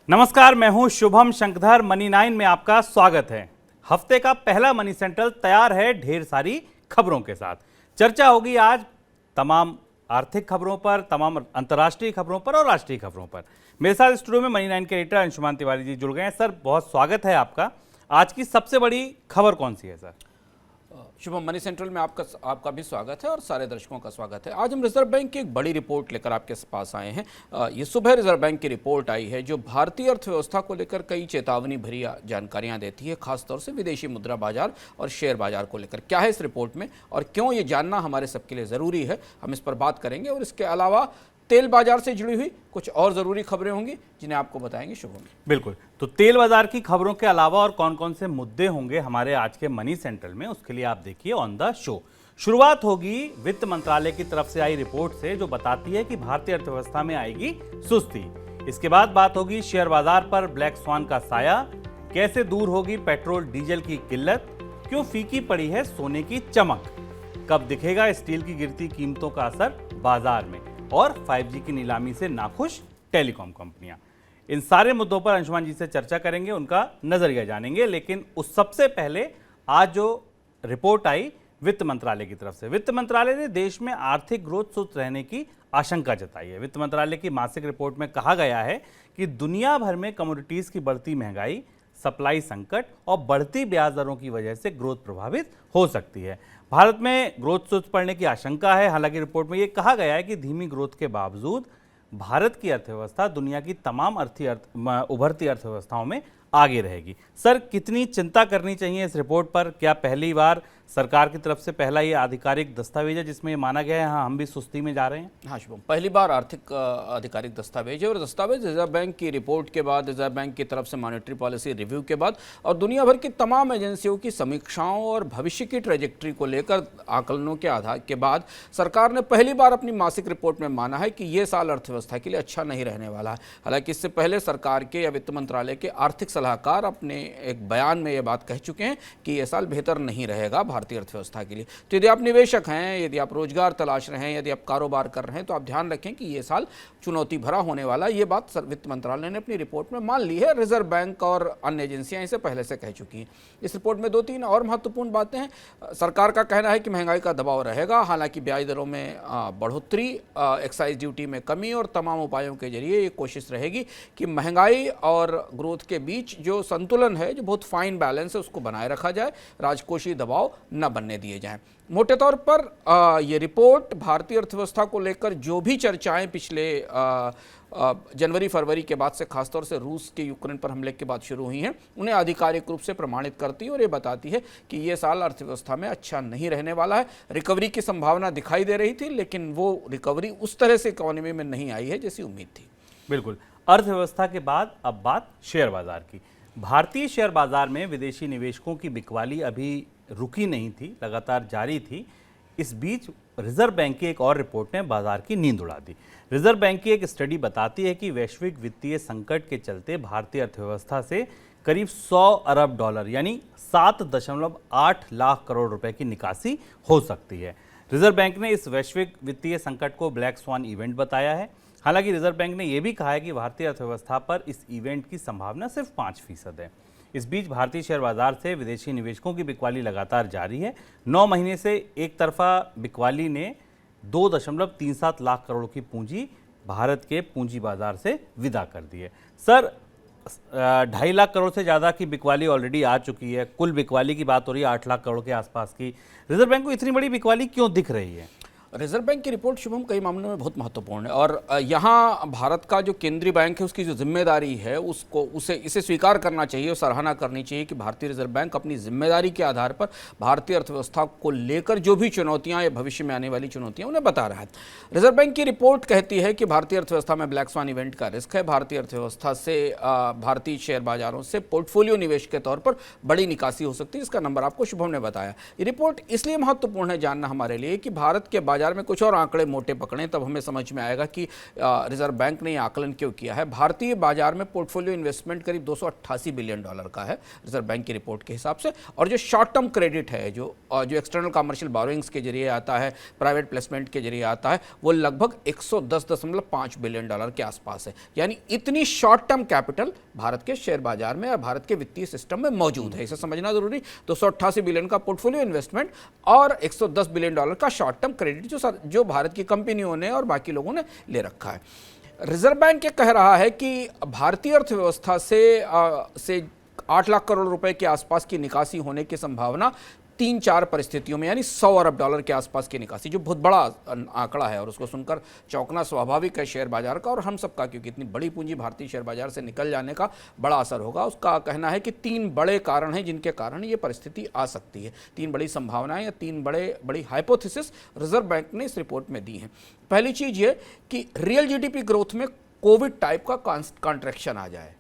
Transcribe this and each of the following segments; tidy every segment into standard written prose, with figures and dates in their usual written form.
नमस्कार, मैं हूं शुभम शंकधर। मनी 9 में आपका स्वागत है। हफ्ते का पहला मनी सेंट्रल तैयार है ढेर सारी खबरों के साथ। चर्चा होगी आज तमाम आर्थिक खबरों पर, तमाम अंतर्राष्ट्रीय खबरों पर और राष्ट्रीय खबरों पर। मेरे साथ स्टूडियो में मनी 9 के एडिटर अंशुमान तिवारी जी जुड़ गए हैं। सर, बहुत स्वागत है आपका। आज की सबसे बड़ी खबर कौन सी है सर? शुभम, मनी सेंट्रल में आपका भी स्वागत है और सारे दर्शकों का स्वागत है। आज हम रिजर्व बैंक की एक बड़ी रिपोर्ट लेकर आपके पास आए हैं। ये सुबह रिजर्व बैंक की रिपोर्ट आई है जो भारतीय अर्थव्यवस्था को लेकर कई चेतावनी भरी जानकारियां देती है, खासतौर से विदेशी मुद्रा बाजार और शेयर बाजार को लेकर। क्या है इस रिपोर्ट में और क्यों ये जानना हमारे सबके लिए ज़रूरी है, हम इस पर बात करेंगे। और इसके अलावा तेल बाजार से जुड़ी हुई कुछ और ज़रूरी खबरें होंगी जिन्हें आपको बताएंगे शुभम। बिल्कुल, तो तेल बाजार की खबरों के अलावा और कौन कौन से मुद्दे होंगे हमारे आज के मनी सेंट्रल में, उसके लिए आप देखिए ऑन द शो। शुरुआत होगी वित्त मंत्रालय की तरफ से आई रिपोर्ट से, जो बताती है कि भारतीय अर्थव्यवस्था में आएगी सुस्ती। इसके बाद बात होगी शेयर बाजार पर ब्लैक स्वान का साया, कैसे दूर होगी पेट्रोल डीजल की किल्लत, क्यों फीकी पड़ी है सोने की चमक, कब दिखेगा स्टील की गिरती कीमतों का असर बाजार में, और 5G की नीलामी से नाखुश टेलीकॉम कंपनियां। इन सारे मुद्दों पर अंशुमान जी से चर्चा करेंगे, उनका नजरिया जानेंगे। लेकिन उस सबसे पहले आज जो रिपोर्ट आई वित्त मंत्रालय की तरफ से, वित्त मंत्रालय ने देश में आर्थिक ग्रोथ सुस्त रहने की आशंका जताई है। वित्त मंत्रालय की मासिक रिपोर्ट में कहा गया है कि दुनिया भर में कमोडिटीज की बढ़ती महंगाई, सप्लाई संकट और बढ़ती ब्याज दरों की वजह से ग्रोथ प्रभावित हो सकती है। भारत में ग्रोथ सुस्त पड़ने की आशंका है। हालांकि रिपोर्ट में यह कहा गया है कि धीमी ग्रोथ के बावजूद भारत की अर्थव्यवस्था दुनिया की तमाम उभरती अर्थव्यवस्थाओं में आगे रहेगी। सर, कितनी चिंता करनी चाहिए इस रिपोर्ट पर? क्या पहली बार सरकार की तरफ से पहला ये आधिकारिक दस्तावेज है जिसमें ये माना गया है हाँ हम भी सुस्ती में जा रहे हैं? हाँ शुभम, पहली बार आर्थिक आधिकारिक दस्तावेज है और दस्तावेज रिजर्व बैंक की रिपोर्ट के बाद, रिजर्व बैंक की तरफ से मॉनेटरी पॉलिसी रिव्यू के बाद और दुनिया भर की तमाम एजेंसियों की समीक्षाओं और भविष्य की ट्रेजेक्ट्री को लेकर आकलनों के आधार के बाद सरकार ने पहली बार अपनी मासिक रिपोर्ट में माना है कि ये साल अर्थव्यवस्था के लिए अच्छा नहीं रहने वाला है। हालांकि इससे पहले सरकार के या वित्त मंत्रालय के आर्थिक सलाहकार अपने एक बयान में ये बात कह चुके हैं कि ये साल बेहतर नहीं रहेगा भारतीय अर्थव्यवस्था के लिए। तो यदि आप निवेशक हैं, यदि आप रोजगार तलाश रहे हैं, यदि आप कारोबार कर रहे हैं, तो आप ध्यान रखें कि ये साल चुनौती भरा होने वाला। ये बात वित्त मंत्रालय ने अपनी रिपोर्ट में मान ली है। रिजर्व बैंक और अन्य एजेंसियां इसे पहले से कह चुकी हैं। इस रिपोर्ट में 2-3 और महत्वपूर्ण बातें हैं। सरकार का कहना है कि महंगाई का दबाव रहेगा, हालांकि ब्याज दरों में बढ़ोतरी, एक्साइज ड्यूटी में कमी और तमाम उपायों के जरिए ये कोशिश रहेगी कि महंगाई और ग्रोथ के बीच जो संतुलन है, जो बहुत फाइन बैलेंस है, उसको बनाए रखा जाए, राजकोषीय दबाव न बनने दिए जाएं। मोटे तौर पर ये रिपोर्ट भारतीय अर्थव्यवस्था को लेकर जो भी चर्चाएं पिछले जनवरी फरवरी के बाद से, खासतौर से रूस के यूक्रेन पर हमले के बाद शुरू हुई हैं, उन्हें आधिकारिक रूप से प्रमाणित करती है और ये बताती है कि ये साल अर्थव्यवस्था में अच्छा नहीं रहने वाला है। रिकवरी की संभावना दिखाई दे रही थी, लेकिन वो रिकवरी उस तरह से इकोनॉमी में नहीं आई है जैसी उम्मीद थी। बिल्कुल। अर्थव्यवस्था के बाद अब बात शेयर बाजार की। भारतीय शेयर बाजार में विदेशी निवेशकों की बिकवाली अभी रुकी नहीं थी, लगातार जारी थी। इस बीच रिजर्व बैंक की एक और रिपोर्ट ने बाजार की नींद उड़ा दी। रिजर्व बैंक की एक स्टडी बताती है कि वैश्विक वित्तीय संकट के चलते भारतीय अर्थव्यवस्था से करीब 100 अरब डॉलर यानी 7.8 लाख करोड़ रुपए की निकासी हो सकती है। रिजर्व बैंक ने इस वैश्विक वित्तीय संकट को ब्लैक स्वान इवेंट बताया है। हालांकि रिजर्व बैंक ने यह भी कहा है कि भारतीय अर्थव्यवस्था पर इस इवेंट की संभावना सिर्फ 5% है। इस बीच भारतीय शेयर बाजार से विदेशी निवेशकों की बिकवाली लगातार जारी है। 9 महीने से एक तरफा बिकवाली ने 2.37 लाख करोड़ की पूंजी भारत के पूंजी बाजार से विदा कर दी है। सर, 2.5 लाख करोड़ से ज़्यादा की बिकवाली ऑलरेडी आ चुकी है। कुल बिकवाली की बात हो रही है 8 लाख करोड़ के आसपास की। रिजर्व बैंक को इतनी बड़ी बिकवाली क्यों दिख रही है? रिजर्व बैंक की रिपोर्ट शुभम कई मामलों में बहुत महत्वपूर्ण है और यहाँ भारत का जो केंद्रीय बैंक है उसकी जो जिम्मेदारी है इसे स्वीकार करना चाहिए और सराहना करनी चाहिए कि भारतीय रिजर्व बैंक अपनी जिम्मेदारी के आधार पर भारतीय अर्थव्यवस्था को लेकर जो भी चुनौतियाँ या भविष्य में आने वाली चुनौतियाँ उन्हें बता रहा है। रिजर्व बैंक की रिपोर्ट कहती है कि भारतीय अर्थव्यवस्था में ब्लैक स्वान इवेंट का रिस्क है। भारतीय अर्थव्यवस्था से भारतीय शेयर बाजारों से पोर्टफोलियो निवेश के तौर पर बड़ी निकासी हो सकती है। इसका नंबर आपको शुभम ने बताया। ये रिपोर्ट इसलिए महत्वपूर्ण है जानना हमारे लिए कि भारत के बाजार बाजार में कुछ और आंकड़े मोटे पकड़ें तब हमें समझ में आएगा कि रिजर्व बैंक ने आकलन क्यों किया है। भारतीय बाजार में पोर्टफोलियो इन्वेस्टमेंट करीब 288 बिलियन डॉलर का है रिजर्व बैंक की रिपोर्ट के हिसाब से, और जो शॉर्ट टर्म क्रेडिट है, जो एक्सटर्नल कमर्शियल बोरोइंग्स के जरिए आता है, प्राइवेट प्लेसमेंट के जरिए आता है, वो लगभग 110.5 बिलियन डॉलर के आसपास है। यानी इतनी शॉर्ट टर्म कैपिटल भारत के शेयर बाजार में या भारत के वित्तीय सिस्टम में मौजूद है, इसे समझना जरूरी। 288 बिलियन का पोर्टफोलियो इन्वेस्टमेंट और 110 बिलियन डॉलर का शॉर्ट टर्म क्रेडिट जो भारत की कंपनियों ने और बाकी लोगों ने ले रखा है। रिजर्व बैंक ये कह रहा है कि भारतीय अर्थव्यवस्था से 8 लाख करोड़ रुपए के आसपास की निकासी होने की संभावना 3-4 परिस्थितियों में, यानी 100 अरब डॉलर के आसपास की निकासी, जो बहुत बड़ा आंकड़ा है और उसको सुनकर चौंकना स्वाभाविक है शेयर बाजार का और हम सबका, क्योंकि इतनी बड़ी पूंजी भारतीय शेयर बाजार से निकल जाने का बड़ा असर होगा। उसका कहना है कि 3 बड़े कारण हैं जिनके कारण ये परिस्थिति आ सकती है। 3 बड़ी संभावनाएं या 3 बड़ी हाइपोथेसिस रिजर्व बैंक ने इस रिपोर्ट में दी हैं। पहली चीज ये कि रियल जीडीपी ग्रोथ में कोविड टाइप का कॉन्ट्रैक्शन आ जाए।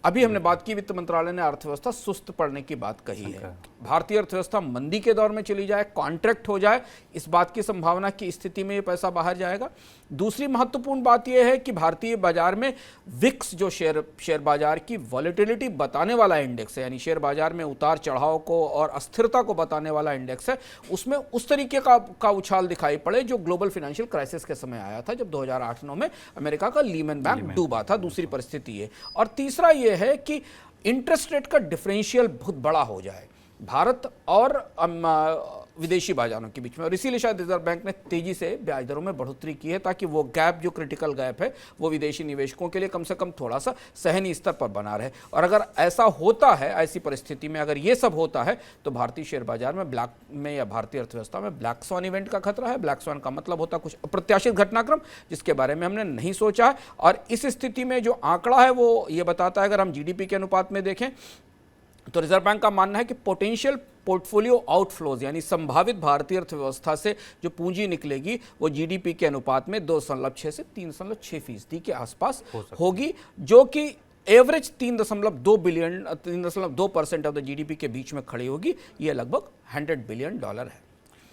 अभी हमने बात की, वित्त मंत्रालय ने अर्थव्यवस्था सुस्त पड़ने की बात कही है। भारतीय अर्थव्यवस्था मंदी के दौर में चली जाए, कॉन्ट्रैक्ट हो जाए, इस बात की संभावना की स्थिति में ये पैसा बाहर जाएगा। दूसरी महत्वपूर्ण बात यह है कि भारतीय बाजार में विक्स, जो शेयर बाजार की वॉलेटिलिटी बताने वाला इंडेक्स है, यानी शेयर बाजार में उतार चढ़ाव को और अस्थिरता को बताने वाला इंडेक्स है, उसमें उस तरीके का उछाल दिखाई पड़े जो ग्लोबल फाइनेंशियल क्राइसिस के समय आया था, जब 2008-9 में अमेरिका का लीमन बैंक डूबा था। दूसरी परिस्थिति है। और तीसरा यह है कि इंटरेस्ट रेट का डिफरेंशियल बहुत बड़ा हो जाए भारत और विदेशी बाजारों के बीच में, और इसीलिए शायद रिजर्व बैंक ने तेजी से ब्याज दरों में बढ़ोतरी की है, ताकि वो गैप, जो क्रिटिकल गैप है, वो विदेशी निवेशकों के लिए कम से कम थोड़ा सा सहनीय स्तर पर बना रहे। और अगर ऐसा होता है, ऐसी परिस्थिति में अगर ये सब होता है, तो भारतीय शेयर बाजार में ब्लैक में या भारतीय अर्थव्यवस्था में ब्लैक स्वान इवेंट का खतरा है। ब्लैक स्वान का मतलब होता है कुछ अप्रत्याशित घटनाक्रम जिसके बारे में हमने नहीं सोचा है, और इस स्थिति में जो आंकड़ा है वो ये बताता है, अगर हम जीडीपी के अनुपात में देखें तो रिजर्व बैंक का मानना है कि पोटेंशियल पोर्टफोलियो आउटफ्लोज, यानी संभावित भारतीय अर्थव्यवस्था से जो पूंजी निकलेगी वो जीडीपी के अनुपात में 2.6 से 3.6% के आसपास होगी, जो कि एवरेज 3.2% ऑफ द जीडीपी के बीच में खड़ी होगी। ये लगभग $100 बिलियन है।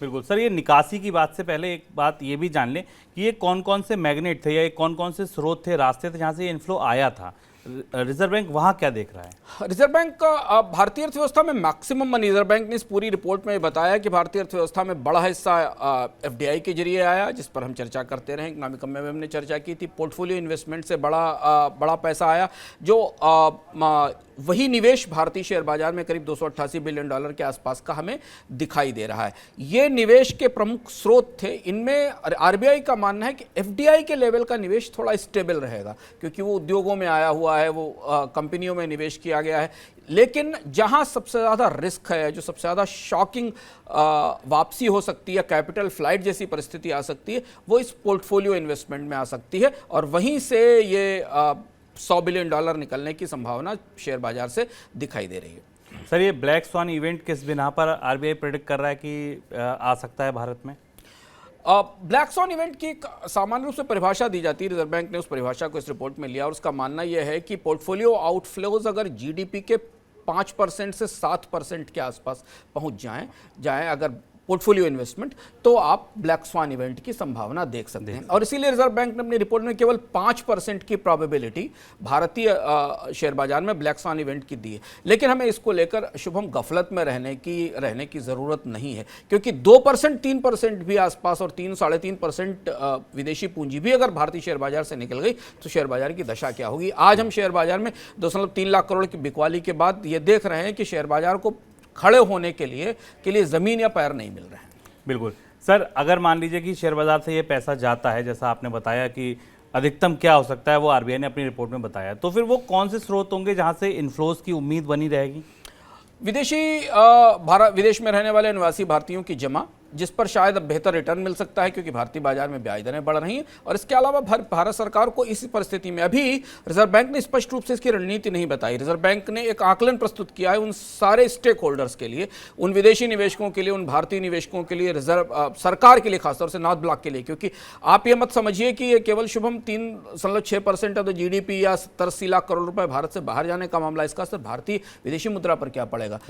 बिल्कुल सर, ये निकासी की बात से पहले एक बात ये भी जान लें कि ये कौन कौन से मैग्नेट थे या कौन कौन से स्रोत थे, रास्ते थे जहाँ से ये इन्फ्लो आया था। रिजर्व बैंक वहां क्या देख रहा है? रिजर्व बैंक का भारतीय अर्थव्यवस्था में मैक्सिमम मनी, रिजर्व बैंक ने इस पूरी रिपोर्ट में बताया कि भारतीय अर्थव्यवस्था में बड़ा हिस्सा एफडीआई के जरिए आया, जिस पर हम चर्चा करते रहे। इकोनॉमिक में हमने चर्चा की थी। पोर्टफोलियो इन्वेस्टमेंट से बड़ा पैसा आया, जो वही निवेश भारतीय शेयर बाजार में करीब 288 बिलियन डॉलर के आसपास का हमें दिखाई दे रहा है। ये निवेश के प्रमुख स्रोत थे। इनमें आरबीआई का मानना है कि एफडीआई के लेवल का निवेश थोड़ा स्टेबल रहेगा, क्योंकि वो उद्योगों में आया हुआ है, वो कंपनियों में निवेश किया गया है। लेकिन जहां सबसे ज़्यादा रिस्क है, जो सबसे ज़्यादा शॉकिंग वापसी हो सकती है, कैपिटल फ्लाइट जैसी परिस्थिति आ सकती है, वो इस पोर्टफोलियो इन्वेस्टमेंट में आ सकती है, और वहीं से ये $100 बिलियन निकलने की संभावना शेयर बाजार से दिखाई दे रही है। सर, ये ब्लैक स्वान इवेंट किस बिना पर आरबीआई प्रेडिक्ट कर रहा है कि आ सकता है भारत में? ब्लैक स्वान इवेंट की सामान्य रूप से परिभाषा दी जाती है। रिजर्व बैंक ने उस परिभाषा को इस रिपोर्ट में लिया, और उसका मानना यह है कि पोर्टफोलियो आउटफ्लोज अगर जीडीपी के 5% से 7% के आसपास पहुंच जाएं अगर पोर्टफोलियो इन्वेस्टमेंट, तो आप ब्लैक स्वान इवेंट की संभावना देख सकते हैं। और इसीलिए रिजर्व बैंक ने अपनी रिपोर्ट में केवल 5% की प्रोबेबिलिटी भारतीय शेयर बाजार में ब्लैक स्वान इवेंट की दी है। लेकिन हमें इसको लेकर शुभम गफलत में रहने की ज़रूरत नहीं है, क्योंकि 2%, 3% भी आसपास और 3-3.5% विदेशी पूंजी भी अगर भारतीय शेयर बाजार से निकल गई तो शेयर बाजार की दशा क्या होगी। आज हम शेयर बाजार में 2.3 लाख करोड़ की बिकवाली के बाद ये देख रहे हैं कि शेयर बाजार को खड़े होने के लिए ज़मीन या पैर नहीं मिल रहे हैं। बिल्कुल सर, अगर मान लीजिए कि शेयर बाजार से ये पैसा जाता है, जैसा आपने बताया कि अधिकतम क्या हो सकता है वो आरबीआई ने अपनी रिपोर्ट में बताया, तो फिर वो कौन से स्रोत होंगे जहां से इन्फ्लोज की उम्मीद बनी रहेगी? विदेश में रहने वाले निवासी भारतीयों की जमा, जिस पर शायद अब बेहतर रिटर्न मिल सकता है, क्योंकि भारतीय बाजार में ब्याज दरें बढ़ रही हैं। और इसके अलावा भारत सरकार को इस परिस्थिति में अभी रिजर्व बैंक ने स्पष्ट रूप से इसकी रणनीति नहीं बताई। रिजर्व बैंक ने एक आकलन प्रस्तुत किया है उन सारे स्टेक होल्डर्स के लिए, उन विदेशी निवेशकों के लिए, उन भारतीय निवेशकों के लिए, रिजर्व सरकार के लिए, खासतौर से नॉर्थ ब्लॉक के लिए। क्योंकि आप ये मत समझिए कि ये केवल शुभम 3.6% ऑफ द जीडीपी या 70-80 लाख करोड़ रुपए भारत से बाहर जाने का मामला। इसका असर भारतीय विदेशी मुद्रा पर क्या पड़ेगा,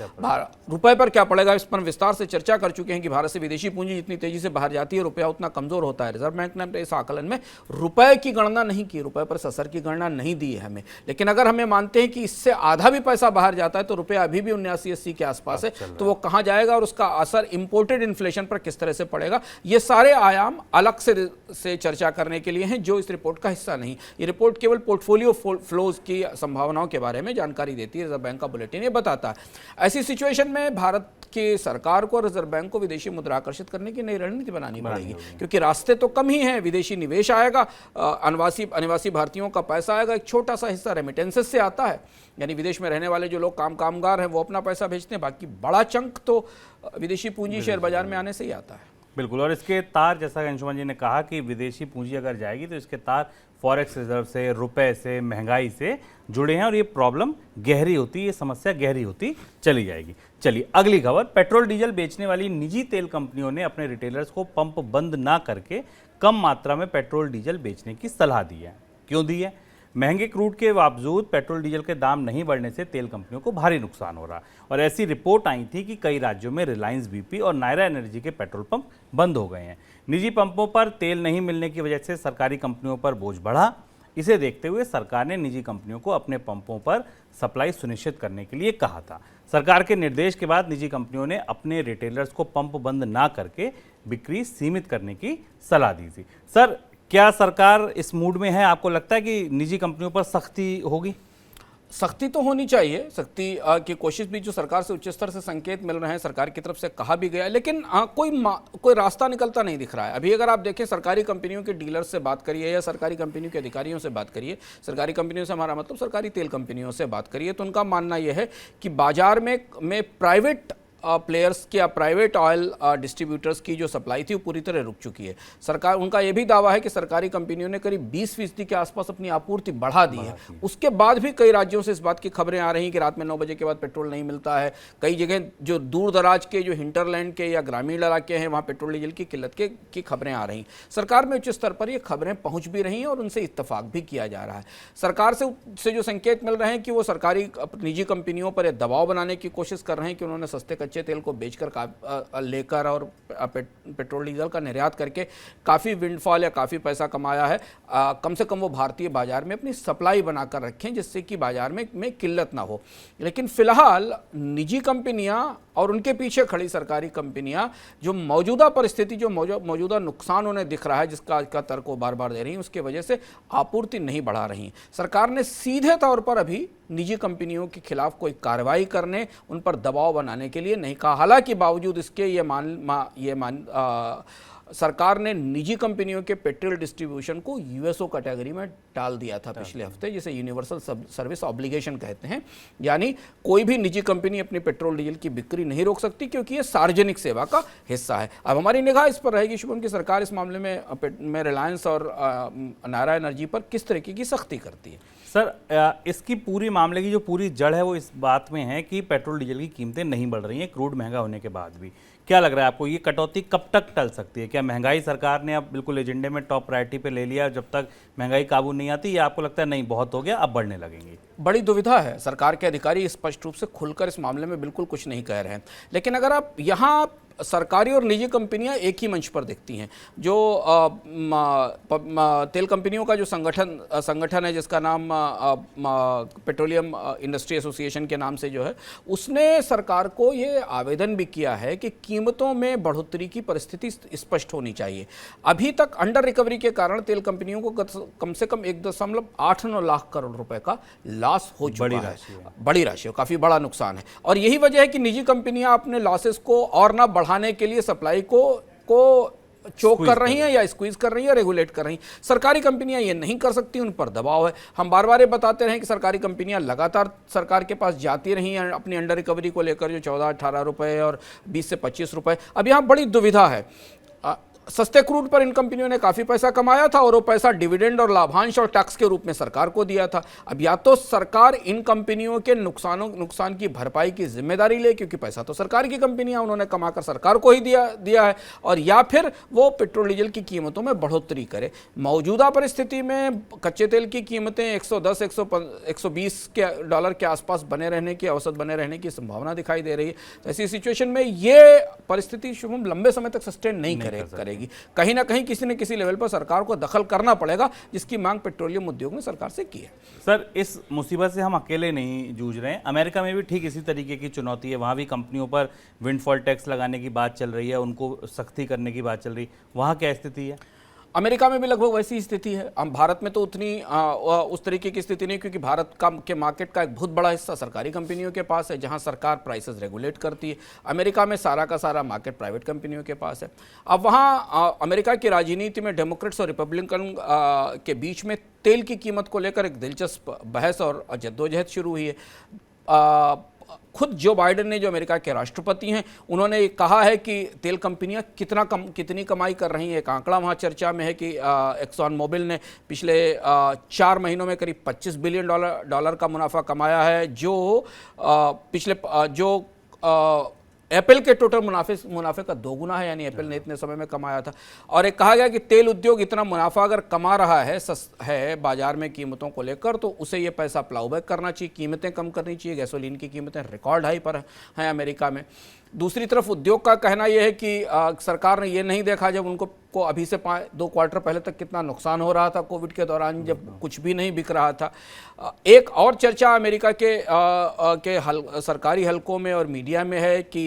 रुपए पर क्या पड़ेगा, इस पर विस्तार से चर्चा कर चुके हैं कि भारत से विदेशी पूंजी जितनी तेजी से बाहर जाती है रुपया उतना कमजोर होता है। रिजर्व बैंक ने अपने इस आकलन में रुपए की गणना नहीं की, रुपए पर असर की गणना नहीं दी है हमें। लेकिन अगर हमें मानते हैं कि इससे आधा भी पैसा बाहर जाता है तो रुपया अभी भी 79-80 के आसपास है, तो वो कहां जाएगा और उसका असर इंपोर्टेड इन्फ्लेशन पर किस तरह से पड़ेगा, ये सारे आयाम अलग से चर्चा करने के लिए हैं जो इस रिपोर्ट का हिस्सा नहीं। ये रिपोर्ट केवल पोर्टफोलियो फ्लोज की संभावनाओं के बारे में जानकारी देती है। रिजर्व बैंक का बुलेटिन ये बताता है। ऐसी सिचुएशन में भारत की सरकार को, रिजर्व बैंक को विदेशी मुद्रा आकर्षित करने की नई रणनीति बनानी पड़ेगी, क्योंकि रास्ते तो कम ही हैं। विदेशी निवेश आएगा, अनिवासी भारतीयों का पैसा आएगा, एक छोटा सा हिस्सा रेमिटेंसेस से आता है, यानी विदेश में रहने वाले जो लोग कामगार हैं वो अपना पैसा भेजते हैं, बाकी बड़ा चंक तो विदेशी पूंजी शेयर बाजार में आने से ही आता है। बिल्कुल, और इसके तार, जैसा कि अंशुमन जी ने कहा कि विदेशी पूंजी अगर जाएगी तो इसके तार फॉरेक्स रिजर्व से, रुपए से, महंगाई से जुड़े हैं और ये प्रॉब्लम गहरी होती, ये समस्या गहरी होती चली जाएगी। चलिए अगली खबर। पेट्रोल डीजल बेचने वाली निजी तेल कंपनियों ने अपने रिटेलर्स को पंप बंद ना करके कम मात्रा में पेट्रोल डीजल बेचने की सलाह दी है। क्यों दी है? महंगे क्रूड के बावजूद पेट्रोल डीजल के दाम नहीं बढ़ने से तेल कंपनियों को भारी नुकसान हो रहा। और ऐसी रिपोर्ट आई थी कि कई राज्यों में रिलायंस BP और नायरा एनर्जी के पेट्रोल पंप बंद हो गए हैं। निजी पंपों पर तेल नहीं मिलने की वजह से सरकारी कंपनियों पर बोझ बढ़ा। इसे देखते हुए सरकार ने निजी कंपनियों को अपने पंपों पर सप्लाई सुनिश्चित करने के लिए कहा था। सरकार के निर्देश के बाद निजी कंपनियों ने अपने रिटेलर्स को पंप बंद ना करके बिक्री सीमित करने की सलाह दी थी। सर, क्या सरकार इस मूड में है? आपको लगता है कि निजी कंपनियों पर सख्ती होगी? सख्ती तो होनी चाहिए, सख्ती की कोशिश भी जो सरकार से उच्च स्तर से संकेत मिल रहे हैं, सरकार की तरफ से कहा भी गया, लेकिन कोई रास्ता निकलता नहीं दिख रहा है। अभी अगर आप देखें, सरकारी कंपनियों के डीलर्स से बात करिए या सरकारी कंपनियों के अधिकारियों से बात करिए, सरकारी कंपनियों से हमारा मतलब सरकारी तेल कंपनियों से बात करिए, तो उनका मानना यह है कि बाजार में प्राइवेट प्लेयर्स की या प्राइवेट ऑयल डिस्ट्रीब्यूटर्स की जो सप्लाई थी वो पूरी तरह रुक चुकी है। सरकार, उनका ये भी दावा है कि सरकारी कंपनियों ने करीब 20% के आसपास अपनी आपूर्ति बढ़ा दी है। उसके बाद भी कई राज्यों से इस बात की खबरें आ रही हैं कि रात में 9 बजे के बाद पेट्रोल नहीं मिलता है। कई जगह जो दूर दराज के, जो हिंटरलैंड के या ग्रामीण इलाके हैं, वहाँ पेट्रोल डीजल की किल्लत की खबरें आ रही। सरकार में उच्च स्तर पर ये खबरें पहुँच भी रही हैं और उनसे इत्तफाक भी किया जा रहा है। सरकार से जो संकेत मिल रहे हैं कि वो सरकारी निजी कंपनियों पर दबाव बनाने की कोशिश कर रहे हैं कि उन्होंने सस्ते कच्चे तेल को बेचकर लेकर और पेट्रोल डीजल का निर्यात करके काफ़ी विंडफॉल या काफ़ी पैसा कमाया है। कम से कम वो भारतीय बाजार में अपनी सप्लाई बनाकर रखें जिससे कि बाजार में किल्लत ना हो। लेकिन फिलहाल निजी कंपनियां और उनके पीछे खड़ी सरकारी कंपनियां जो मौजूदा परिस्थिति, जो मौजूदा नुकसान उन्हें दिख रहा है, जिसका आज का तर्क वो बार बार दे रही हैं, उसकी वजह से आपूर्ति नहीं बढ़ा रही। सरकार ने सीधे तौर पर अभी निजी कंपनियों के खिलाफ कोई कार्रवाई करने, उन पर दबाव बनाने के लिए नहीं कहा। हालांकि बावजूद इसके सरकार ने निजी कंपनियों के पेट्रोल डिस्ट्रीब्यूशन को यूएसओ कैटेगरी में डाल दिया था पिछले हफ्ते, जिसे यूनिवर्सल सर्विस ऑब्लिगेशन कहते हैं। यानी कोई भी निजी कंपनी अपनी पेट्रोल डीजल की बिक्री नहीं रोक सकती क्योंकि ये सार्वजनिक सेवा का हिस्सा है। अब हमारी निगाह इस पर रहेगी शुभम की सरकार इस मामले में रिलायंस और नायरा एनर्जी पर किस तरीके की सख्ती करती है। सर, इसकी पूरी मामले की जो पूरी जड़ है वो इस बात में है कि पेट्रोल डीजल की कीमतें नहीं बढ़ रही हैं क्रूड महंगा होने के बाद भी। क्या लग रहा है आपको, ये कटौती कब तक टल सकती है? क्या महंगाई सरकार ने अब बिल्कुल एजेंडे में टॉप प्रायोरिटी पे ले लिया जब तक महंगाई काबू नहीं आती, या आपको लगता है नहीं बहुत हो गया अब बढ़ने लगेंगी? बड़ी दुविधा है। सरकार के अधिकारी स्पष्ट रूप से खुलकर इस मामले में बिल्कुल कुछ नहीं कह रहे हैं। लेकिन अगर आप यहाँ सरकारी और निजी कंपनियां एक ही मंच पर दिखती हैं। जो तेल कंपनियों का जो संगठन है जिसका नाम पेट्रोलियम इंडस्ट्री एसोसिएशन के नाम से जो है, उसने सरकार को ये आवेदन भी किया है कि कीमतों में बढ़ोतरी की परिस्थिति स्पष्ट होनी चाहिए। अभी तक अंडर रिकवरी के कारण तेल कंपनियों को कम से कम 1.89 लाख करोड़ रुपए का लॉस हो चुका है। बड़ी राशि, काफी बड़ा नुकसान है। और यही वजह है कि निजी कंपनियां अपने लॉसेस को और ना बढ़ाने के लिए सप्लाई को चोक कर रही हैं या स्क्वीज कर रही हैं, रेगुलेट कर रही हैं। सरकारी कंपनियां ये नहीं कर सकती, उन पर दबाव है। हम बार बार ये बताते रहे कि सरकारी कंपनियां लगातार सरकार के पास जाती रही हैं अपनी अंडर रिकवरी को लेकर, जो 14-18 रुपए और 20 से 25 रुपए। अब यहाँ बड़ी दुविधा है। सस्ते क्रूड पर इन कंपनियों ने काफ़ी पैसा कमाया था और वो पैसा डिविडेंड और लाभांश और टैक्स के रूप में सरकार को दिया था। अब या तो सरकार इन कंपनियों के नुकसान की भरपाई की जिम्मेदारी ले, क्योंकि पैसा तो सरकार की कंपनियां उन्होंने कमाकर सरकार को ही दिया है, और या फिर वो पेट्रोल डीजल की कीमतों में बढ़ोतरी करे। मौजूदा परिस्थिति में कच्चे तेल की कीमतें 110-120 डॉलर के आसपास बने रहने की, औसत बने रहने की संभावना दिखाई दे रही है। तो ऐसी सिचुएशन में ये परिस्थिति शुभम लंबे समय तक सस्टेन नहीं करेगी। कहीं ना कहीं किसी न किसी लेवल पर सरकार को दखल करना पड़ेगा, जिसकी मांग पेट्रोलियम उद्योग ने सरकार से की है। सर, इस मुसीबत से हम अकेले नहीं जूझ रहे हैं, अमेरिका में भी ठीक इसी तरीके की चुनौती है। वहाँ भी कंपनियों पर विंडफॉल टैक्स लगाने की बात चल रही है, उनको सख्ती करने की बात चल रही है। वहाँ क्या स्थिति है? अमेरिका में भी लगभग वैसी स्थिति है। हम भारत में तो उतनी उस तरीके की स्थिति नहीं, क्योंकि भारत के मार्केट का एक बहुत बड़ा हिस्सा सरकारी कंपनियों के पास है, जहां सरकार प्राइसेस रेगुलेट करती है। अमेरिका में सारा का सारा मार्केट प्राइवेट कंपनियों के पास है। अब वहां अमेरिका की राजनीति में डेमोक्रेट्स और रिपब्लिकन के बीच में तेल की कीमत को लेकर एक दिलचस्प बहस और जद्दोजहद शुरू हुई है। खुद जो बाइडेन ने, जो अमेरिका के राष्ट्रपति हैं, उन्होंने कहा है कि तेल कंपनियां कितनी कमाई कर रही हैं। एक आंकड़ा वहाँ चर्चा में है कि एक्सॉन मोबिल ने पिछले 4 महीनों में करीब $25 बिलियन का मुनाफा कमाया है, जो एप्पल के टोटल मुनाफे का 2 गुना है, यानी एप्पल ने इतने समय में कमाया था। और एक कहा गया कि तेल उद्योग इतना मुनाफा अगर कमा रहा है बाजार में कीमतों को लेकर, तो उसे ये पैसा प्लाउबैक करना चाहिए, कीमतें कम करनी चाहिए। गैसोलीन की कीमतें रिकॉर्ड हाई पर हैं अमेरिका में। दूसरी तरफ उद्योग का कहना यह है कि सरकार ने ये नहीं देखा जब उनको अभी से 2 क्वार्टर पहले तक कितना नुकसान हो रहा था कोविड के दौरान, जब कुछ भी नहीं बिक रहा था। एक और चर्चा अमेरिका के सरकारी हलकों में और मीडिया में है कि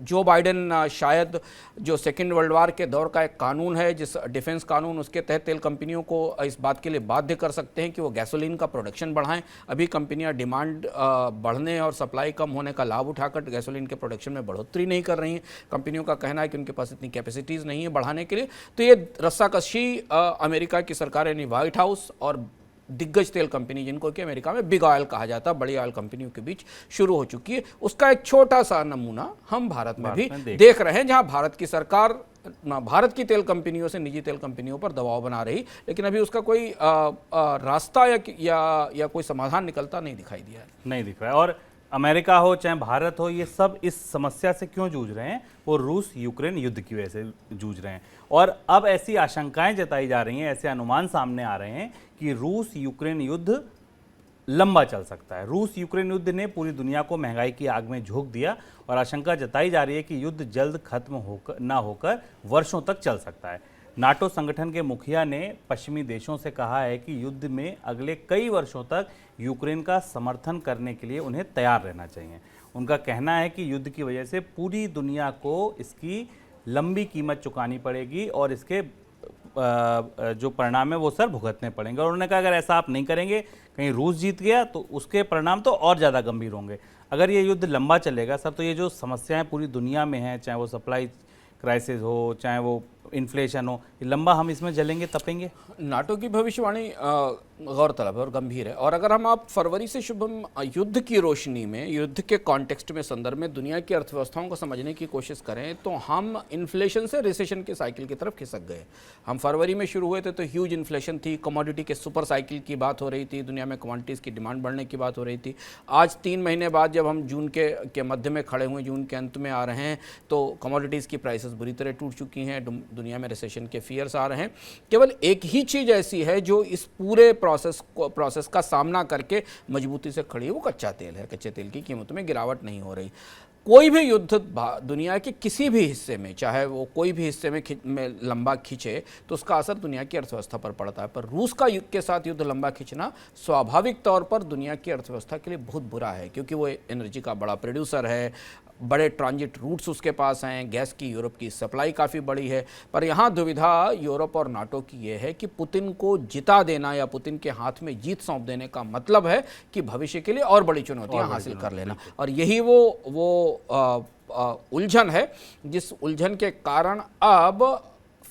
जो बाइडेन शायद जो सेकेंड वर्ल्ड वार के दौर का एक कानून है, जिस डिफेंस कानून, उसके तहत तेल कंपनियों को इस बात के लिए बाध्य कर सकते हैं कि वो गैसोलीन का प्रोडक्शन बढ़ाएं। अभी कंपनियां डिमांड बढ़ने और सप्लाई कम होने का लाभ उठाकर गैसोलीन के प्रोडक्शन में बढ़ोतरी नहीं कर रही हैं। कंपनियों का कहना है कि उनके पास इतनी कैपेसिटीज़ नहीं है बढ़ाने के लिए। तो ये रस्साकशी अमेरिका की सरकार यानी व्हाइट हाउस और दिग्गज तेल कंपनी, जिनको कि अमेरिका में बिग ऑयल कहा जाता है, बड़ी ऑयल कंपनियों के बीच शुरू हो चुकी है। उसका एक छोटा सा नमूना हम भारत में भी देख रहे हैं, जहां भारत की सरकार भारत की तेल कंपनियों से निजी तेल कंपनियों पर दबाव बना रही, लेकिन अभी उसका कोई रास्ता या कोई समाधान निकलता नहीं दिखाई दिया है। नहीं दिख रहा है। और अमेरिका हो चाहे भारत हो, ये सब इस समस्या से क्यों जूझ रहे हैं? वो रूस यूक्रेन युद्ध की वजह से जूझ रहे हैं। और अब ऐसी आशंकाएं जताई जा रही हैं, ऐसे अनुमान सामने आ रहे हैं कि रूस यूक्रेन युद्ध लंबा चल सकता है। रूस यूक्रेन युद्ध ने पूरी दुनिया को महंगाई की आग में झोंक दिया और आशंका जताई जा रही है कि युद्ध जल्द खत्म ना होकर वर्षों तक चल सकता है। नाटो संगठन के मुखिया ने पश्चिमी देशों से कहा है कि युद्ध में अगले कई वर्षों तक यूक्रेन का समर्थन करने के लिए उन्हें तैयार रहना चाहिए। उनका कहना है कि युद्ध की वजह से पूरी दुनिया को इसकी लंबी कीमत चुकानी पड़ेगी और इसके जो परिणाम है वो सर भुगतने पड़ेंगे। और उन्होंने कहा अगर ऐसा आप नहीं करेंगे, कहीं रूस जीत गया तो उसके परिणाम तो और ज़्यादा गंभीर होंगे। अगर ये युद्ध लंबा चलेगा सर, तो ये जो समस्याएं पूरी दुनिया में हैं, चाहे वो सप्लाई क्राइसिस हो, चाहे वो इन्फ्लेशन हो, लंबा हम इसमें जलेंगे तपेंगे। नाटो की भविष्यवाणी गौरतलब है और गंभीर है। और अगर हम आप फरवरी से शुभम युद्ध की रोशनी में, युद्ध के कॉन्टेक्स्ट में, संदर्भ में दुनिया की अर्थव्यवस्थाओं को समझने की कोशिश करें, तो हम इन्फ्लेशन से रिसेशन के साइकिल की तरफ खिसक गए। हम फरवरी में शुरू हुए थे तो ह्यूज इन्फ्लेशन थी, कमोडिटी के सुपर साइकिल की बात हो रही थी, दुनिया में कमोडिटीज़ की डिमांड बढ़ने की बात हो रही थी। आज 3 महीने बाद जब हम जून के मध्य में खड़े हुए, जून के अंत में आ रहे हैं, तो कमोडिटीज़ की प्राइसेस बुरी तरह टूट चुकी हैं, दुनिया में रिसेशन के फियर्स आ रहे हैं। केवल एक ही चीज़ ऐसी है जो इस पूरे प्रोसेस का सामना करके मजबूती से खड़ी है, वो कच्चा तेल है। कच्चे तेल की कीमतों में गिरावट नहीं हो रही। कोई भी युद्ध दुनिया के किसी भी हिस्से में, चाहे वो कोई भी हिस्से में लंबा खींचे, तो उसका असर दुनिया की अर्थव्यवस्था पर पड़ता है। पर रूस का युद्ध के साथ युद्ध लंबा खींचना स्वाभाविक तौर पर दुनिया की अर्थव्यवस्था के लिए बहुत बुरा है, क्योंकि वो एनर्जी का बड़ा प्रोड्यूसर है, बड़े ट्रांजिट रूट्स उसके पास हैं, गैस की यूरोप की सप्लाई काफ़ी बड़ी है। पर यहाँ दुविधा यूरोप और नाटो की ये है कि पुतिन को जिता देना या पुतिन के हाथ में जीत सौंप देने का मतलब है कि भविष्य के लिए और बड़ी चुनौतियाँ हासिल कर लेना। और यही वो उलझन है, जिस उलझन के कारण अब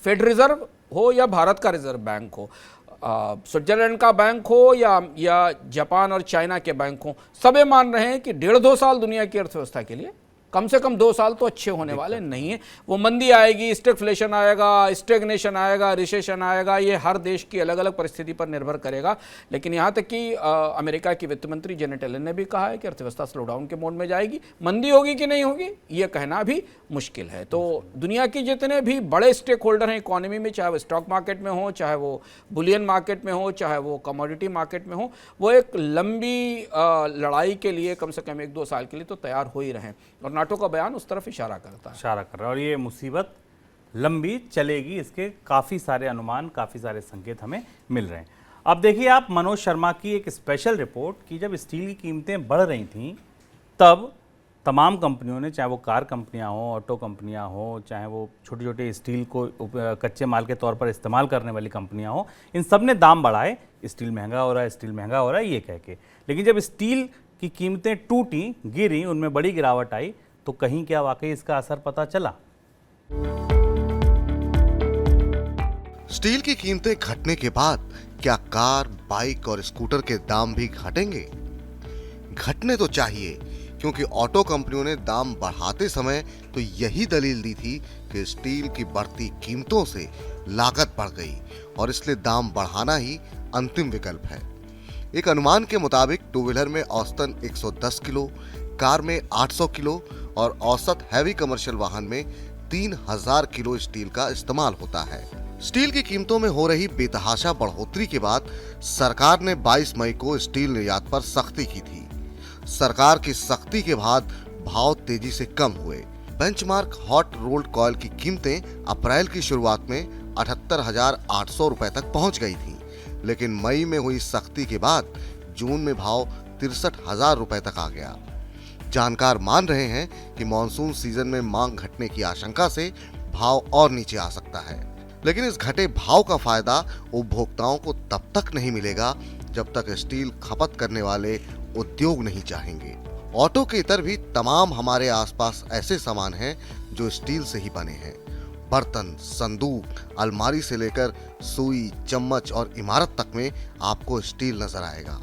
फेड रिजर्व हो या भारत का रिजर्व बैंक हो, स्विट्जरलैंड का बैंक हो या जापान और चाइना के बैंक हो, सब ये मान रहे हैं कि 1.5-2 साल दुनिया की अर्थव्यवस्था के लिए, कम से कम 2 साल तो अच्छे होने वाले नहीं है। वो मंदी आएगी, स्टैगफ्लेशन आएगा, स्टैग्नेशन आएगा, रिसेशन आएगा, ये हर देश की अलग अलग परिस्थिति पर निर्भर करेगा। लेकिन यहाँ तक कि अमेरिका की वित्त मंत्री जेनेट येलेन ने भी कहा है कि अर्थव्यवस्था स्लोडाउन के मोड में जाएगी। मंदी होगी कि नहीं होगी, ये कहना भी मुश्किल है। तो दुनिया की जितने भी बड़े स्टेक होल्डर हैं इकोनॉमी में, चाहे वो स्टॉक मार्केट में हो, चाहे वो बुलियन मार्केट में हो, चाहे वो कमोडिटी मार्केट में हो, वो एक लंबी लड़ाई के लिए कम से कम 1-2 साल के लिए तो तैयार हो ही रहे हैं। और नाटो का बयान उस तरफ इशारा करता है। इशारा कर रहा है और ये मुसीबत लंबी चलेगी, इसके काफ़ी सारे अनुमान, काफ़ी सारे संकेत हमें मिल रहे हैं। अब देखिए आप मनोज शर्मा की एक स्पेशल रिपोर्ट कि जब स्टील की कीमतें बढ़ रही थीं तब तमाम कंपनियों ने, चाहे वो कार कंपनियां हों, ऑटो कंपनियां हों, चाहे वो छोटे छोटे स्टील को कच्चे माल के तौर पर इस्तेमाल करने वाली कंपनियां हों, इन सब ने दाम बढ़ाए। स्टील महंगा हो रहा है, स्टील महंगा हो रहा है ये कह के। लेकिन जब स्टील की कीमतें टूटी, गिरी, उनमें बड़ी गिरावट आई, तो कहीं क्या वाकई इसका असर पता चला? स्टील की कीमतें घटने के बाद क्या कार, बाइक और स्कूटर के दाम भी घटेंगे? घटने तो चाहिए, क्योंकि ऑटो कंपनियों ने दाम बढ़ाते समय तो यही दलील दी थी कि स्टील की बढ़ती कीमतों से लागत बढ़ गई और इसलिए दाम बढ़ाना ही अंतिम विकल्प है। एक अनुमान के मुताबिक टू व्हीलर में औसतन 110 किलो, कार में 800 किलो और औसत हैवी कमर्शियल वाहन में 3000 किलो स्टील का इस्तेमाल होता है। स्टील की कीमतों में हो रही बेतहाशा बढ़ोतरी के बाद सरकार ने 22 मई को स्टील निर्यात पर सख्ती की थी। सरकार की सख्ती के बाद भाव तेजी से कम हुए। बेंचमार्क हॉट रोल्ड कॉयल की कीमतें अप्रैल की शुरुआत में 78,800 रुपए तक पहुंच गई थीं, लेकिन मई में हुई सख्ती के बाद जून में भाव 63,000 रुपए तक आ गया। जानकार मान रहे हैं कि मॉनसून सीजन में मांग घटने की आशंका से भाव और नीचे आ सकता है, लेकिन इस घटे भाव का फायदा उपभोक्ताओं को तब तक नहीं मिलेगा जब तक स्टील खपत करने वाले उद्योग नहीं चाहेंगे। ऑटो के इतर भी तमाम हमारे आसपास ऐसे सामान हैं जो स्टील से ही बने हैं। बर्तन, संदूक, अलमारी से लेकर सुई, चम्मच और इमारत तक में आपको स्टील नजर आएगा।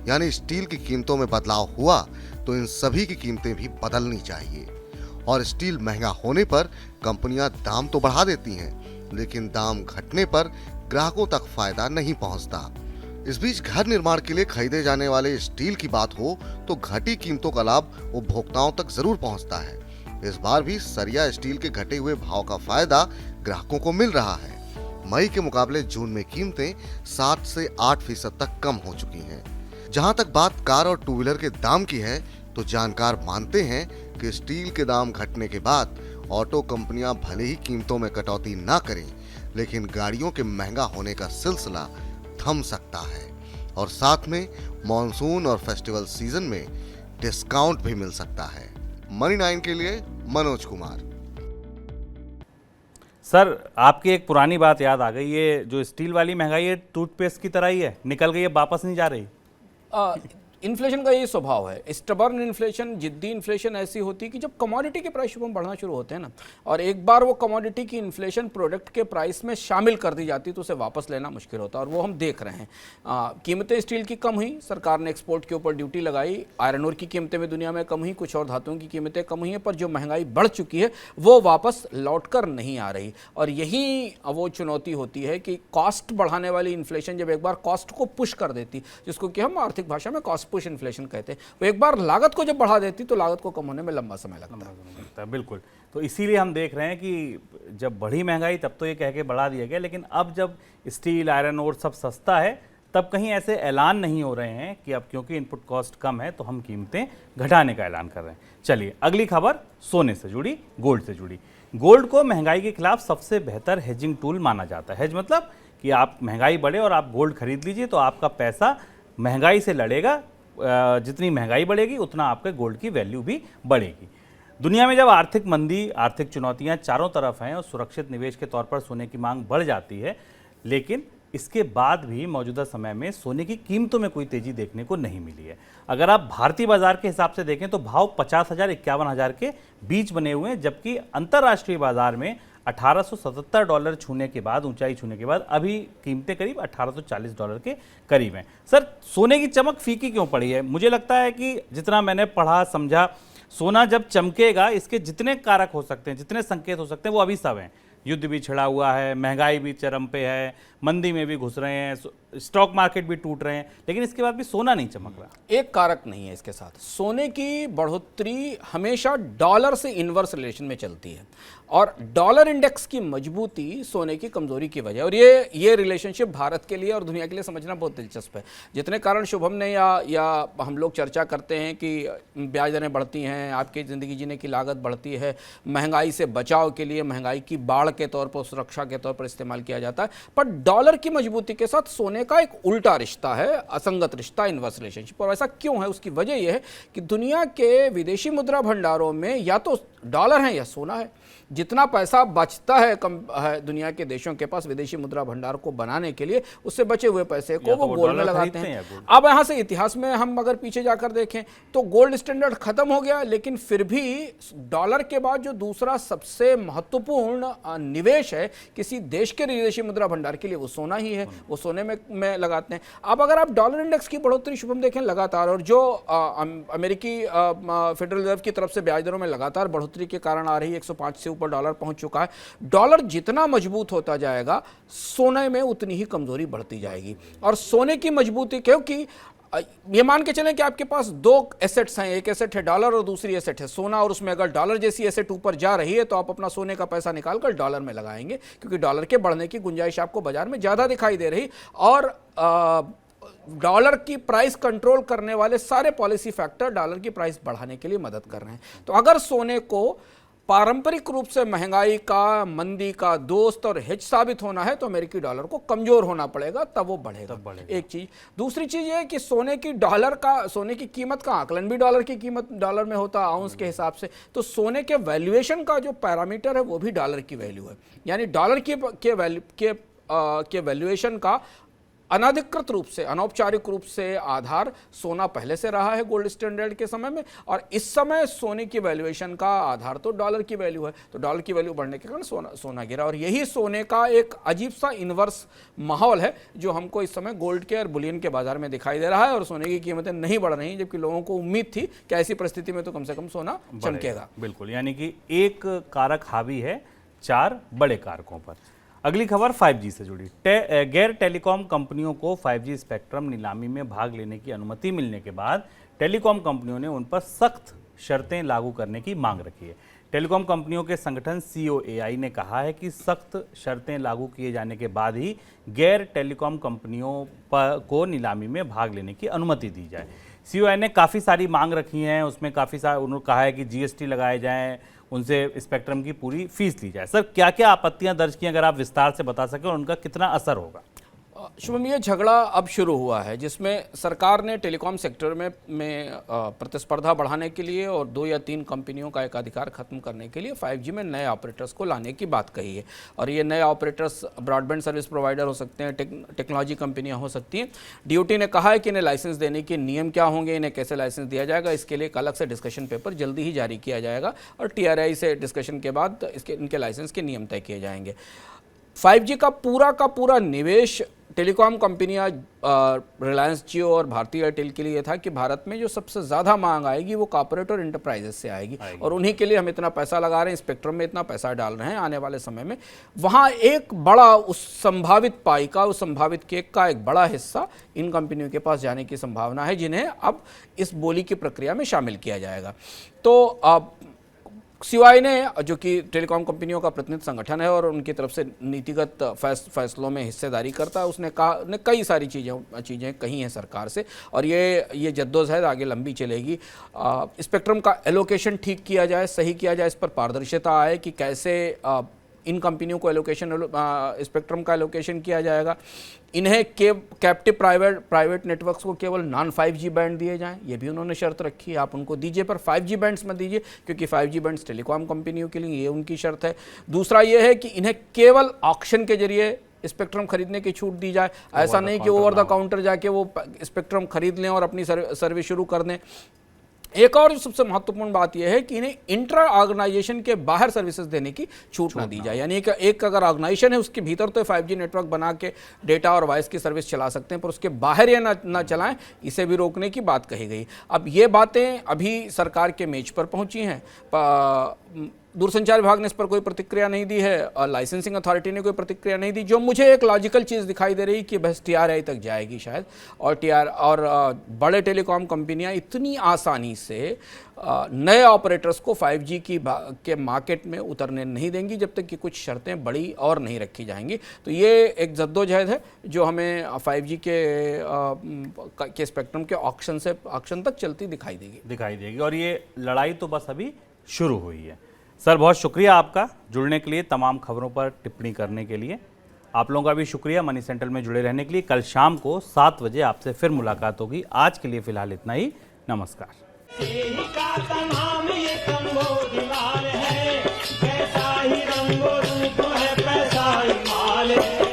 यानी स्टील की कीमतों में बदलाव हुआ तो इन सभी की कीमतें भी बदलनी चाहिए। और स्टील महंगा होने पर कंपनियां दाम तो बढ़ा देती हैं, लेकिन दाम घटने पर ग्राहकों तक फायदा नहीं पहुंचता। इस बीच घर निर्माण के लिए खरीदे जाने वाले स्टील की बात हो तो घटी कीमतों का लाभ उपभोक्ताओं तक जरूर पहुंचता है। इस बार भी सरिया स्टील के घटे हुए भाव का फायदा ग्राहकों को मिल रहा है। मई के मुकाबले जून में कीमतें 7 से 8% तक कम हो चुकी हैं। जहां तक बात कार और टू व्हीलर के दाम की है तो जानकार मानते हैं कि स्टील के दाम घटने के बाद ऑटो कंपनियां भले ही कीमतों में कटौती ना करें, लेकिन गाड़ियों के महंगा होने का सिलसिला थम सकता है और साथ में मॉनसून और फेस्टिवल सीजन में डिस्काउंट भी मिल सकता है। मनी 9 के लिए मनोज कुमार। सर, आपकी एक पुरानी बात याद आ गई, ये जो स्टील वाली महंगाई है टूथपेस्ट की तरह ही है, निकल गई है, वापस नहीं जा रही। इन्फ्लेशन का ये स्वभाव है। स्टबर्न इन्फ्लेशन, जिद्दी इन्फ्लेशन ऐसी होती है कि जब कमोडिटी के प्राइस बढ़ना शुरू होते हैं ना, और एक बार वो कमोडिटी की इन्फ्लेशन प्रोडक्ट के प्राइस में शामिल कर दी जाती है तो उसे वापस लेना मुश्किल होता है, और वो हम देख रहे हैं। कीमतें स्टील की कम हुई, सरकार ने एक्सपोर्ट के ऊपर ड्यूटी लगाई, आयरन ओर की कीमतें भी दुनिया में कम हुई, कुछ और धातुओं की कीमतें कम हुई हैं, पर जो महंगाई बढ़ चुकी है वो वापस लौट कर नहीं आ रही। और यही वो चुनौती होती है कि कॉस्ट बढ़ाने वाली इन्फ्लेशन जब एक बार कॉस्ट को पुश कर देती, जिसको कि हम आर्थिक भाषा में कॉस्ट पुश इन्फ्लेशन कहते हैं, वो एक बार लागत को जब बढ़ा देती तो लागत को कम होने में लंबा समय लगता है। बिल्कुल, तो इसीलिए हम देख रहे हैं कि जब बढ़ी महंगाई तब तो ये कह के बढ़ा दिया गया, लेकिन अब जब स्टील, आयरन ओर सब सस्ता है तब कहीं ऐसे ऐलान नहीं हो रहे हैं कि अब क्योंकि इनपुट कॉस्ट कम है तो हम कीमतें घटाने का ऐलान कर रहे हैं। चलिए अगली खबर सोने से जुड़ी, गोल्ड से जुड़ी। गोल्ड को महंगाई के खिलाफ सबसे बेहतर हेजिंग टूल माना जाता है। हेज मतलब कि आप महंगाई बढ़े और आप गोल्ड खरीद लीजिए तो आपका पैसा महंगाई से लड़ेगा, जितनी महंगाई बढ़ेगी उतना आपके गोल्ड की वैल्यू भी बढ़ेगी। दुनिया में जब आर्थिक मंदी, आर्थिक चुनौतियां चारों तरफ हैं और सुरक्षित निवेश के तौर पर सोने की मांग बढ़ जाती है, लेकिन इसके बाद भी मौजूदा समय में सोने की कीमतों में कोई तेजी देखने को नहीं मिली है। अगर आप भारतीय बाजार के हिसाब से देखें तो भाव 50,000 51,000 के बीच बने हुए हैं, जबकि अंतर्राष्ट्रीय बाजार में $1877 छूने के बाद, ऊंचाई छूने के बाद अभी कीमतें करीब $1840 के करीब हैं। सर, सोने की चमक फीकी क्यों पड़ी है? मुझे लगता है कि जितना मैंने पढ़ा समझा, सोना जब चमकेगा इसके जितने कारक हो सकते हैं, जितने संकेत हो सकते हैं वो अभी सब हैं। युद्ध भी छिड़ा हुआ है, महंगाई भी चरम पे है, मंदी में भी घुस रहे हैं, स्टॉक मार्केट भी टूट रहे हैं, लेकिन इसके बाद भी सोना नहीं चमक रहा। एक कारक नहीं है इसके साथ, सोने की बढ़ोतरी हमेशा डॉलर से इनवर्स रिलेशन में चलती है और डॉलर इंडेक्स की मजबूती सोने की कमजोरी की वजह, और ये रिलेशनशिप भारत के लिए और दुनिया के लिए समझना बहुत दिलचस्प है। जितने कारण शुभम ने या हम लोग चर्चा करते हैं कि ब्याज दरें बढ़ती हैं, आपकी ज़िंदगी जीने की लागत बढ़ती है, महंगाई से बचाव के लिए महंगाई की बाढ़ के तौर पर, सुरक्षा के तौर पर इस्तेमाल किया जाता है, पर डॉलर की मजबूती के साथ सोने का एक उल्टा रिश्ता है, असंगत रिश्ता, इनवर्स रिलेशनशिप। और ऐसा क्यों है? उसकी वजह यह है कि दुनिया के विदेशी मुद्रा भंडारों में या तो डॉलर है या सोना है। जितना पैसा बचता है दुनिया के देशों के पास विदेशी मुद्रा भंडार को बनाने के लिए, उससे बचे हुए पैसे को वो गोल्ड में लगाते हैं। अब यहां से इतिहास में हम अगर पीछे जाकर देखें तो गोल्ड स्टैंडर्ड खत्म हो गया, लेकिन फिर भी डॉलर के बाद जो दूसरा सबसे महत्वपूर्ण निवेश है किसी देश के विदेशी मुद्रा भंडार के लिए, वो सोना ही है। वो सोने में लगाते हैं। अब अगर आप डॉलर इंडेक्स की बढ़ोतरी शुभम देखें लगातार, और जो अमेरिकी फेडरल रिजर्व की तरफ से ब्याज दरों में लगातार बढ़ोतरी के कारण आ रही 105 से ऊपर डॉलर पहुंच चुका है। डॉलर जितना मजबूत होता जाएगा, सोने में उतनी ही कमजोरी बढ़ती जाएगी। और सोने की मजबूती, क्योंकि ये मान के चलें कि आपके पास दो एसेट्स हैं, एक एसेट है डॉलर और दूसरी एसेट है सोना, और उसमें अगर डॉलर जैसी एसेट ऊपर जा रही है तो आप अपना सोने का पैसा निकालकर डॉलर में लगाएंगे, क्योंकि डॉलर के बढ़ने की गुंजाइश आपको बाजार में ज्यादा दिखाई दे रही। और डॉलर की प्राइस कंट्रोल करने वाले सारे पॉलिसी फैक्टर डॉलर की प्राइस बढ़ाने के लिए मदद कर रहे हैं। तो अगर सोने को पारंपरिक रूप से महंगाई का, मंदी का दोस्त और हिच साबित होना है तो अमेरिकी डॉलर को कमजोर होना पड़ेगा, तब वो बढ़ेगा। एक चीज। दूसरी चीज ये है कि सोने की कीमत का आकलन भी डॉलर की कीमत डॉलर में होता है आउंस के हिसाब से। तो सोने के वैल्यूएशन का जो पैरामीटर है वो भी डॉलर की वैल्यू है, यानी डॉलर के वैल्यूएशन का अनधिकृत रूप से, अनौपचारिक रूप से आधार सोना पहले से रहा है गोल्ड स्टैंडर्ड के समय में, और इस समय सोने की वैल्यूएशन का आधार तो डॉलर की वैल्यू है। तो डॉलर की वैल्यू बढ़ने के कारण सोना गिरा, और यही सोने का एक अजीब सा इनवर्स माहौल है जो हमको इस समय गोल्ड के और बुलियन के बाजार में दिखाई दे रहा है। और सोने की कीमतें नहीं बढ़ रही, जबकि लोगों को उम्मीद थी कि ऐसी परिस्थिति में तो कम से कम सोना चमकेगा। बिल्कुल, यानी कि एक कारक हावी है 4 बड़े कारकों पर। अगली खबर 5G से जुड़ी। गैर टेलीकॉम कंपनियों को 5G स्पेक्ट्रम नीलामी में भाग लेने की अनुमति मिलने के बाद टेलीकॉम कंपनियों ने उन पर सख्त शर्तें लागू करने की मांग रखी है। टेलीकॉम कंपनियों के संगठन COAI ने कहा है कि सख्त शर्तें लागू किए जाने के बाद ही गैर टेलीकॉम कंपनियों को नीलामी में भाग लेने की अनुमति दी जाए। COAI ने काफ़ी सारी मांग रखी हैं, उसमें काफ़ी सारा उन्होंने कहा है कि GST लगाए जाएँ, उनसे स्पेक्ट्रम की पूरी फीस ली जाए। सर, क्या क्या आपत्तियां दर्ज की, अगर आप विस्तार से बता सकें, और उनका कितना असर होगा? शुभम, ये झगड़ा अब शुरू हुआ है जिसमें सरकार ने टेलीकॉम सेक्टर में प्रतिस्पर्धा बढ़ाने के लिए और 2 या 3 कंपनियों का एक अधिकार खत्म करने के लिए 5G में नए ऑपरेटर्स को लाने की बात कही है। और ये नए ऑपरेटर्स ब्रॉडबैंड सर्विस प्रोवाइडर हो सकते हैं, टेक्नोलॉजी कंपनियां हो सकती हैं। DOT ने कहा है कि इन्हें लाइसेंस देने के नियम क्या होंगे, इन्हें कैसे लाइसेंस दिया जाएगा, इसके लिए एक अलग से डिस्कशन पेपर जल्दी ही जारी किया जाएगा, और TRAI से डिस्कशन के बाद इनके लाइसेंस के नियम तय किए जाएंगे। 5G का पूरा निवेश टेलीकॉम कंपनियां रिलायंस जियो और भारती एयरटेल के लिए था कि भारत में जो सबसे ज़्यादा मांग आएगी वो कॉर्पोरेट और इंटरप्राइजेस से आएगी, और उन्हीं के लिए हम इतना पैसा लगा रहे हैं, स्पेक्ट्रम में इतना पैसा डाल रहे हैं। आने वाले समय में वहाँ एक बड़ा उस संभावित पाई का, उस संभावित केक का एक बड़ा हिस्सा इन कंपनियों के पास जाने की संभावना है, जिन्हें अब इस बोली की प्रक्रिया में शामिल किया जाएगा। तो अब COAI ने, जो कि टेलीकॉम कंपनियों का प्रतिनिधि संगठन है और उनकी तरफ से नीतिगत फैसलों में हिस्सेदारी करता है, उसने कहा, कई सारी चीज़ें कही हैं सरकार से, और ये जद्दोजहद आगे लंबी चलेगी। स्पेक्ट्रम का एलोकेशन ठीक किया जाए, सही किया जाए, इस पर पारदर्शिता आए कि कैसे इन कंपनियों को स्पेक्ट्रम का एलोकेशन किया जाएगा। इन्हें कैप्टिव प्राइवेट नेटवर्क्स को केवल नॉन 5G बैंड दिए जाएं, ये भी उन्होंने शर्त रखी है। आप उनको दीजिए पर 5G बैंड्स मत दीजिए, क्योंकि 5G बैंड्स टेलीकॉम कंपनियों के लिए, ये उनकी शर्त है। दूसरा ये है कि इन्हें केवल ऑक्शन के जरिए स्पेक्ट्रम खरीदने की छूट दी जाए, ऐसा नहीं कि ओवर द काउंटर जाके वो स्पेक्ट्रम खरीद लें और अपनी सर्विस शुरू कर दें। एक और सबसे महत्वपूर्ण बात यह है कि इन्हें इंट्रा ऑर्गेनाइजेशन के बाहर सर्विसेज देने की छूट ना दी जाए, यानी एक अगर ऑर्गेनाइजेशन है उसके भीतर तो 5G नेटवर्क बना के डेटा और वॉइस की सर्विस चला सकते हैं, पर उसके बाहर ये ना चलाएं, इसे भी रोकने की बात कही गई। अब ये बातें अभी सरकार के मेज पर पहुंची हैं। दूरसंचार विभाग ने इस पर कोई प्रतिक्रिया नहीं दी है और लाइसेंसिंग अथॉरिटी ने कोई प्रतिक्रिया नहीं दी। जो मुझे एक लॉजिकल चीज़ दिखाई दे रही कि बस TRAI तक जाएगी शायद, और बड़े टेलीकॉम कंपनियां इतनी आसानी से नए ऑपरेटर्स को 5G के मार्केट में उतरने नहीं देंगी जब तक कि कुछ शर्तें बड़ी और नहीं रखी जाएंगी। तो ये एक जद्दोजहद है जो हमें 5G के स्पेक्ट्रम के ऑक्शन तक चलती दिखाई देगी। और ये लड़ाई तो बस अभी शुरू हुई है। सर, बहुत शुक्रिया आपका जुड़ने के लिए, तमाम खबरों पर टिप्पणी करने के लिए। आप लोगों का भी शुक्रिया मनी सेंट्रल में जुड़े रहने के लिए। कल शाम को 7 बजे आपसे फिर मुलाकात होगी। आज के लिए फिलहाल इतना ही। नमस्कार। कैसा ही रंगो रूप है, पैसा ही माल है।